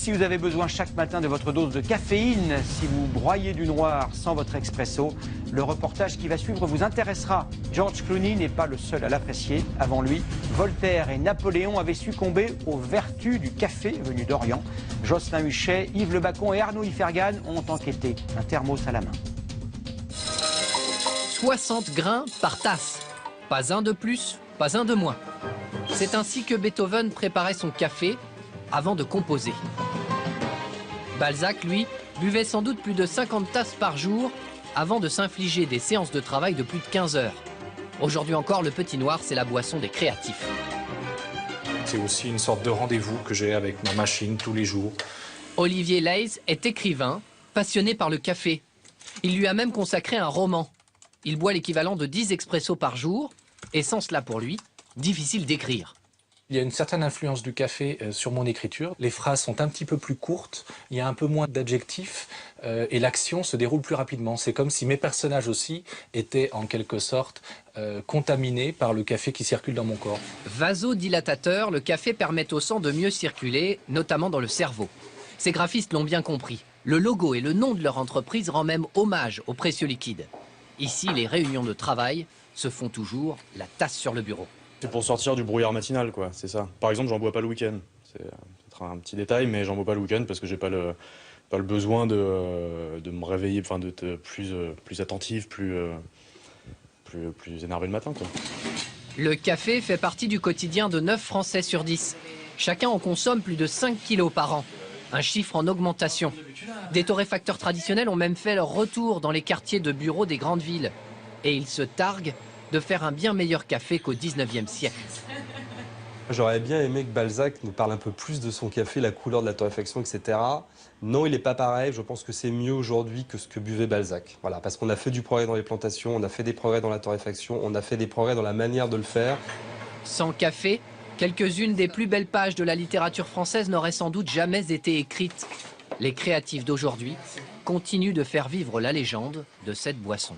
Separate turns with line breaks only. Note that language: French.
Si vous avez besoin chaque matin de votre dose de caféine, si vous broyez du noir sans votre expresso, le reportage qui va suivre vous intéressera. George Clooney n'est pas le seul à l'apprécier. Avant lui, Voltaire et Napoléon avaient succombé aux vertus du café venu d'Orient. Jocelyn Huchet, Yves Le Bacon et Arnaud Ifergan ont enquêté, un thermos à la main.
60 grains par tasse. Pas un de plus, pas un de moins. C'est ainsi que Beethoven préparait son café avant de composer. Balzac, lui, buvait sans doute plus de 50 tasses par jour avant de s'infliger des séances de travail de plus de 15 heures. Aujourd'hui encore, le petit noir, c'est la boisson des créatifs.
C'est aussi une sorte de rendez-vous que j'ai avec ma machine tous les jours.
Olivier Leys est écrivain, passionné par le café. Il lui a même consacré un roman. Il boit l'équivalent de 10 expressos par jour, et sans cela pour lui, difficile d'écrire.
Il y a une certaine influence du café sur mon écriture. Les phrases sont un petit peu plus courtes, il y a un peu moins d'adjectifs et l'action se déroule plus rapidement. C'est comme si mes personnages aussi étaient en quelque sorte contaminés par le café qui circule dans mon corps.
Vasodilatateur, le café permet au sang de mieux circuler, notamment dans le cerveau. Ces graphistes l'ont bien compris. Le logo et le nom de leur entreprise rend même hommage au précieux liquide. Ici, les réunions de travail se font toujours la tasse sur le bureau.
C'est pour sortir du brouillard matinal, quoi, c'est ça. Par exemple, j'en bois pas le week-end. C'est peut-être un petit détail, mais j'en bois pas le week-end parce que j'ai pas le besoin de me réveiller, enfin d'être plus attentif, plus énervé le matin, quoi.
Le café fait partie du quotidien de 9 Français sur 10. Chacun en consomme plus de 5 kilos par an. Un chiffre en augmentation. Des torréfacteurs traditionnels ont même fait leur retour dans les quartiers de bureaux des grandes villes. Et ils se targuent de faire un bien meilleur café qu'au 19e siècle.
J'aurais bien aimé que Balzac nous parle un peu plus de son café, la couleur de la torréfaction, etc. Non, il n'est pas pareil. Je pense que c'est mieux aujourd'hui que ce que buvait Balzac. Voilà, parce qu'on a fait du progrès dans les plantations, on a fait des progrès dans la torréfaction, on a fait des progrès dans la manière de le faire.
Sans café, quelques-unes des plus belles pages de la littérature française n'auraient sans doute jamais été écrites. Les créatifs d'aujourd'hui continuent de faire vivre la légende de cette boisson.